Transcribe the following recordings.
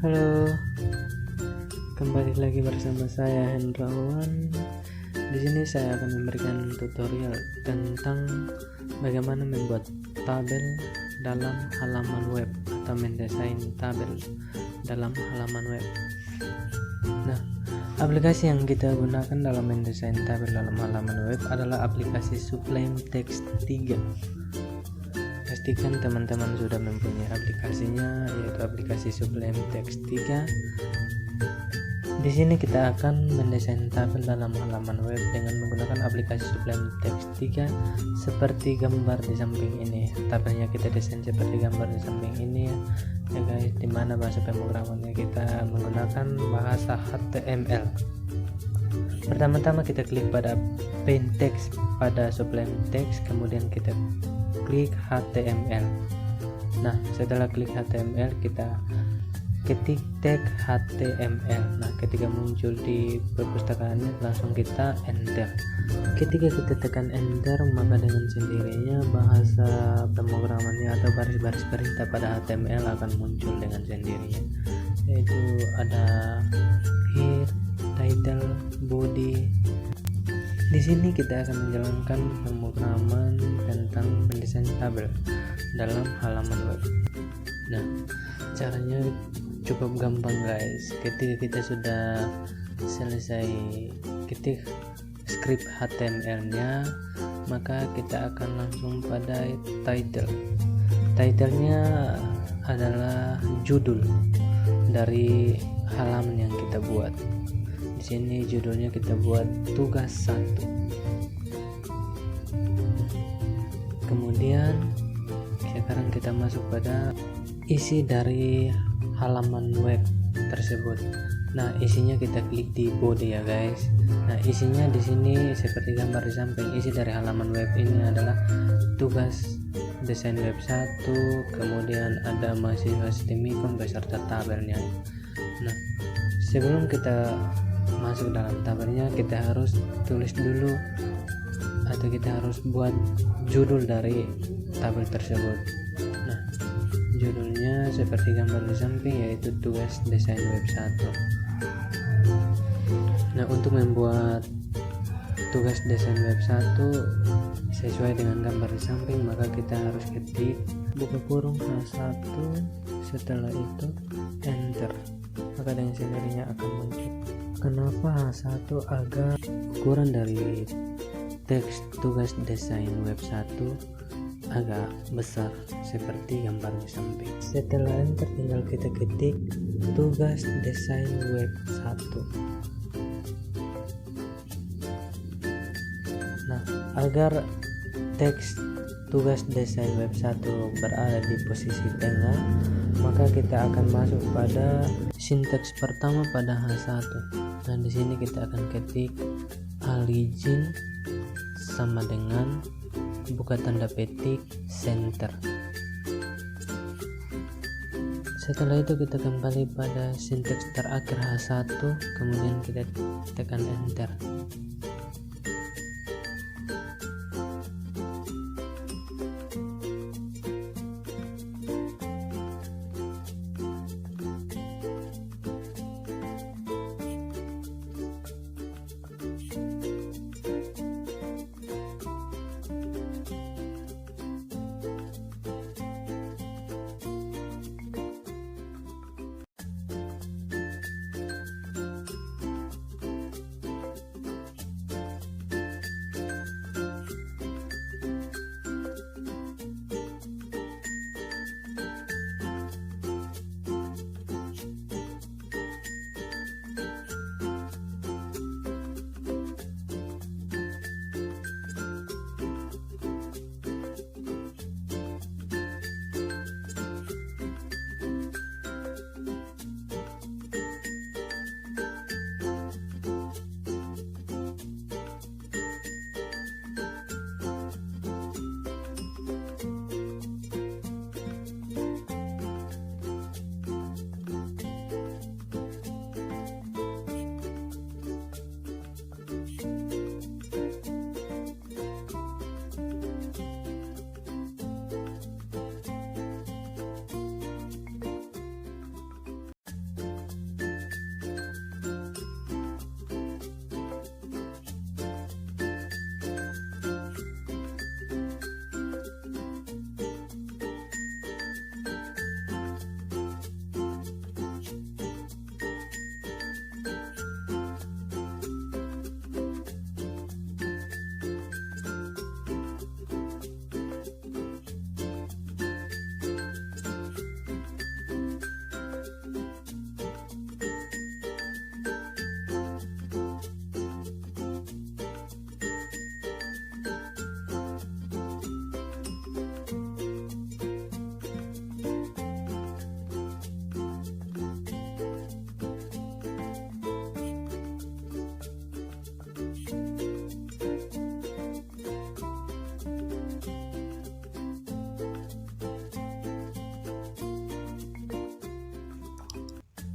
Halo, kembali lagi bersama saya Hendrawan. Di sini saya akan memberikan tutorial tentang bagaimana membuat tabel dalam halaman web atau mendesain tabel dalam halaman web. Nah, aplikasi yang kita gunakan dalam mendesain tabel dalam halaman web adalah aplikasi Sublime Text 3. Pastikan teman-teman sudah mempunyai aplikasinya, yaitu aplikasi Sublime Text 3. Di sini kita akan mendesain tabel dalam halaman web dengan menggunakan aplikasi Sublime Text 3 seperti gambar di samping ini. Tabelnya kita desain seperti gambar di samping ini ya guys, dimana bahasa pemrogramannya kita menggunakan bahasa HTML. Pertama-tama kita klik pada Paint Text pada Sublime Text, kemudian kita klik HTML. Nah, setelah klik HTML kita ketik tag HTML. Nah, ketika muncul di perpustakaannya langsung kita enter. Ketika kita tekan enter, maka dengan sendirinya bahasa pemrogramannya atau baris-baris perintah pada HTML akan muncul dengan sendirinya, yaitu ada head, title, body. Di sini kita akan menjalankan pemrograman tentang mendesain tabel dalam halaman web. Nah, caranya cukup gampang guys. Ketika kita sudah selesai ketik script HTML-nya, maka kita akan langsung pada title. Title-nya adalah judul dari halaman yang kita buat. Di sini judulnya kita buat tugas 1. Kemudian sekarang kita masuk pada isi dari halaman web tersebut. Nah, isinya kita klik di body ya guys. Nah, isinya di sini seperti gambar di samping. Isi dari halaman web ini adalah tugas desain web 1, kemudian ada mahasiswa STMicon beserta tabelnya. Nah, sebelum kita masuk dalam tabelnya, kita harus tulis dulu atau kita harus buat judul dari tabel tersebut. Nah, judulnya seperti gambar di samping, yaitu tugas desain web 1. Nah, untuk membuat tugas desain web 1 sesuai dengan gambar di samping, maka kita harus ketik buka kurung H1, setelah itu enter, maka dengan sendirinya akan muncul. Kenapa H1 agak kurang dari teks tugas desain web 1 agak besar seperti gambar di samping. Setelah enter, tinggal kita ketik tugas desain web 1. Nah, agar teks tugas desain web 1 berada di posisi tengah, maka kita akan masuk pada sinteks pertama pada H1. Nah, di sini kita akan ketik origin sama dengan buka tanda petik center. Setelah itu kita kembali pada sinteks terakhir H1, kemudian kita tekan enter.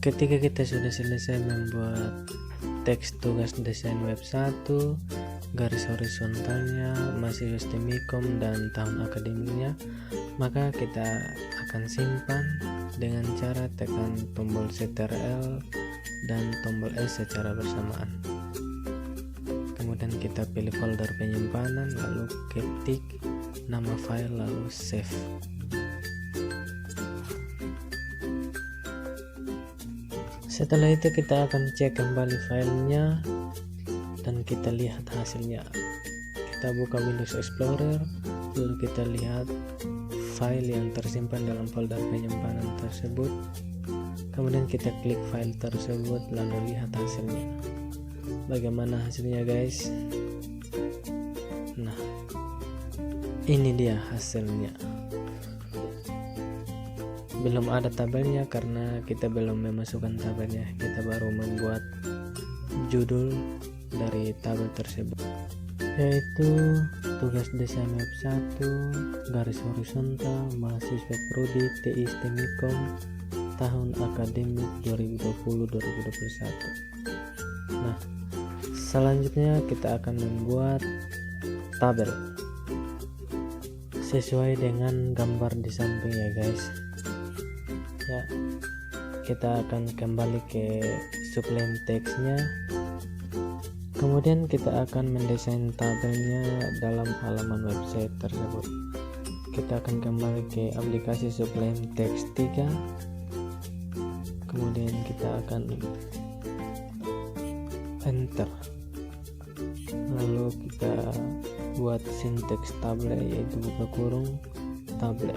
ketika kita sudah selesai membuat teks tugas desain web 1, garis horizontalnya, masih STMicom dan tahun akademiknya, maka kita akan simpan dengan cara tekan tombol Ctrl dan tombol S secara bersamaan. Kemudian kita pilih folder penyimpanan, lalu ketik nama file, lalu save. Setelah itu kita akan cek kembali filenya dan kita lihat hasilnya. Kita buka Windows Explorer, lalu kita lihat file yang tersimpan dalam folder penyimpanan tersebut. Kemudian kita klik file tersebut, lalu lihat hasilnya. Bagaimana hasilnya guys? Nah, ini dia hasilnya. Belum ada tabelnya karena kita belum memasukkan tabelnya. Kita baru membuat judul dari tabel tersebut, yaitu tugas desain web 1, garis horizontal, mahasiswa prodi TI STMicom, tahun akademik 2020-2021. Nah, selanjutnya kita akan membuat tabel sesuai dengan gambar di samping ya guys. Ya, kita akan kembali ke sublime teksnya, kemudian kita akan mendesain tabelnya dalam halaman website tersebut. Kita akan kembali ke aplikasi Sublime Text 3, kemudian kita akan enter, lalu kita buat sinteks tabel, yaitu buka kurung tabel.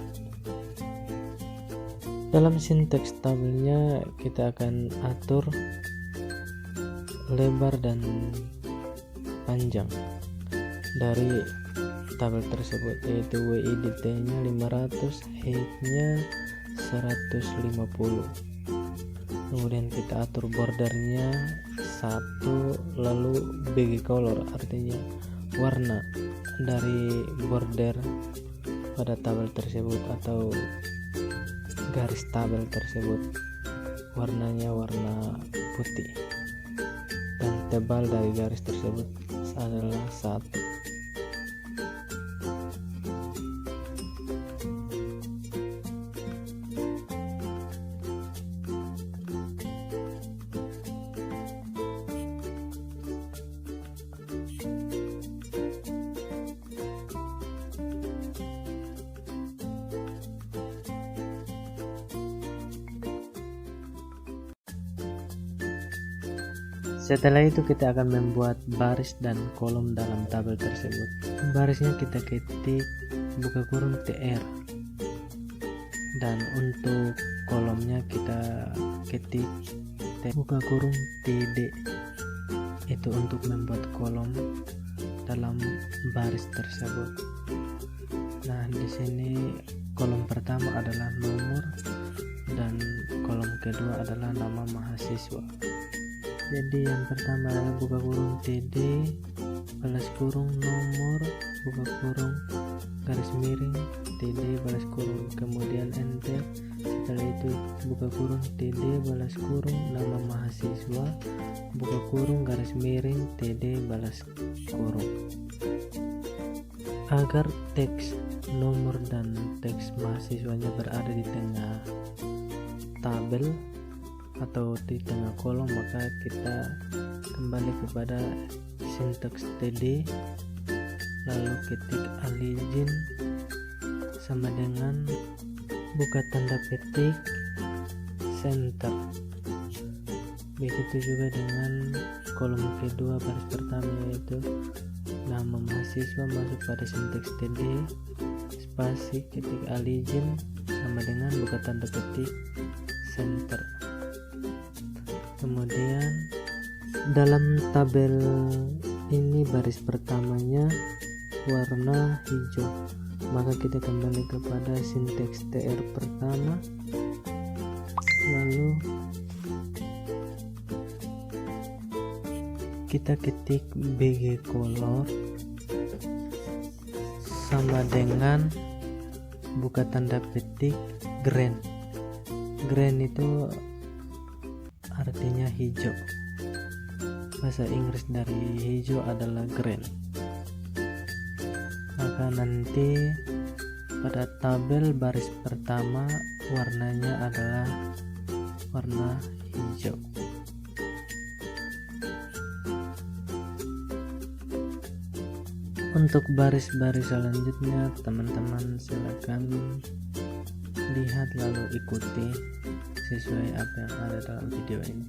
Dalam sinteks tabelnya kita akan atur lebar dan panjang dari tabel tersebut, yaitu width nya 500, height nya 150. Kemudian kita atur bordernya 1, lalu bg color, artinya warna dari border pada tabel tersebut atau garis tabel tersebut, warnanya warna putih, dan tebal dari garis tersebut adalah 1. Setelah itu kita akan membuat baris dan kolom dalam tabel tersebut. Barisnya kita ketik buka kurung TR, dan untuk kolomnya kita ketik buka kurung TD. Itu untuk membuat kolom dalam baris tersebut. Nah, di sini kolom pertama adalah nomor dan kolom kedua adalah nama mahasiswa. Jadi yang pertama adalah buka kurung TD balas kurung nomor buka kurung garis miring TD balas kurung, kemudian enter. Setelah itu buka kurung TD balas kurung nama mahasiswa buka kurung garis miring TD balas kurung. Agar teks nomor dan teks mahasiswanya berada di tengah tabel atau di tengah kolom, maka kita kembali kepada sinteks TD, lalu ketik align sama dengan buka tanda petik center. Begitu juga dengan kolom kedua baris pertama, yaitu nama mahasiswa masuk pada sinteks TD spasi ketik align sama dengan buka tanda petik center. Kemudian dalam tabel ini baris pertamanya warna hijau, maka kita kembali kepada sinteks TR pertama, lalu kita ketik BG color sama dengan buka tanda petik green. Green itu artinya hijau. Bahasa Inggris dari hijau adalah green. Maka nanti pada tabel baris pertama warnanya adalah warna hijau. Untuk baris-baris selanjutnya teman-teman silakan lihat lalu ikuti sesuai apa yang ada dalam video ini.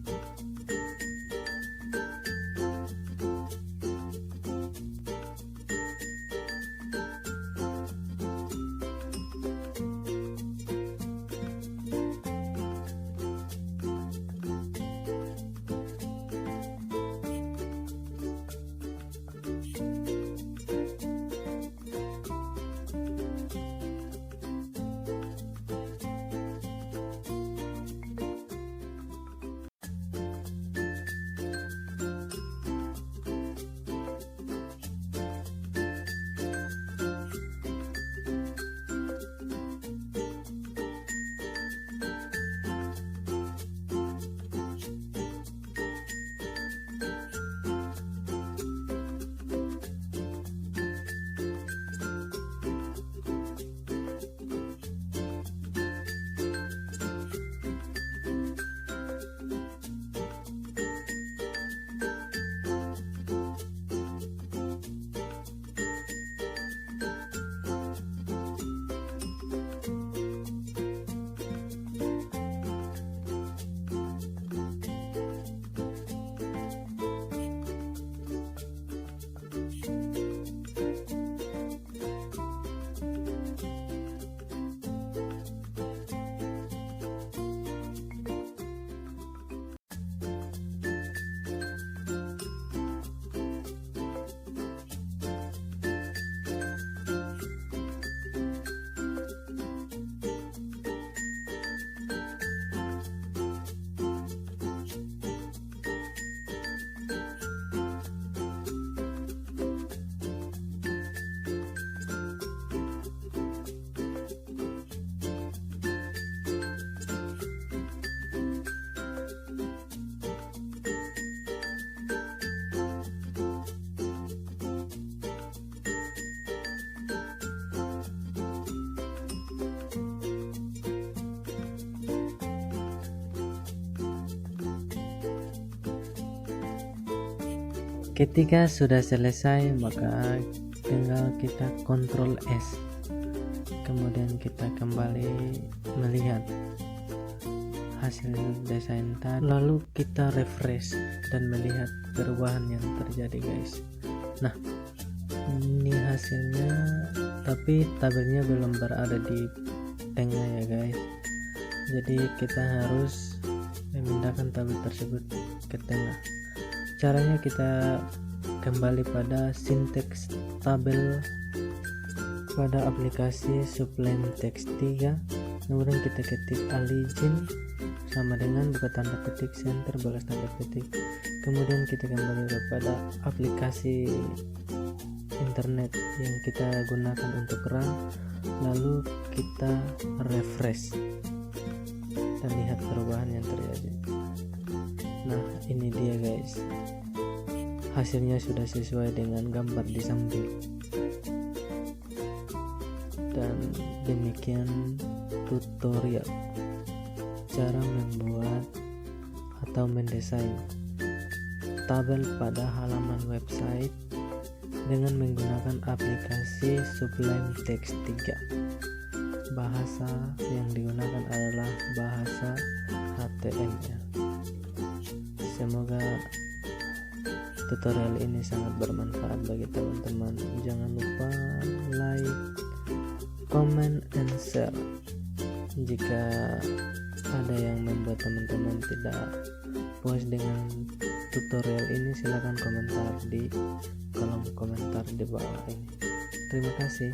Ketika sudah selesai maka tinggal kita Ctrl S, kemudian kita kembali melihat hasil desain tadi, lalu kita refresh dan melihat perubahan yang terjadi guys. Nah ini hasilnya, tapi tabelnya belum berada di tengah ya guys, jadi kita harus memindahkan tabel tersebut ke tengah. Caranya kita kembali pada sinteks tabel pada aplikasi Sublime Text 3, kemudian kita ketik align sama dengan buka tanda petik center balas tanda petik, kemudian kita kembali kepada aplikasi internet yang kita gunakan untuk run, lalu kita refresh dan lihat perubahan yang terjadi. Nah ini dia guys, hasilnya sudah sesuai dengan gambar di samping. Dan demikian tutorial cara membuat atau mendesain tabel pada halaman website dengan menggunakan aplikasi Sublime Text 3. Bahasa yang digunakan adalah bahasa HTML. Semoga tutorial ini sangat bermanfaat bagi teman-teman. Jangan lupa like, comment, and share. Jika ada yang membuat teman-teman tidak puas dengan tutorial ini, silahkan komentar di kolom komentar di bawah ini. Terima kasih.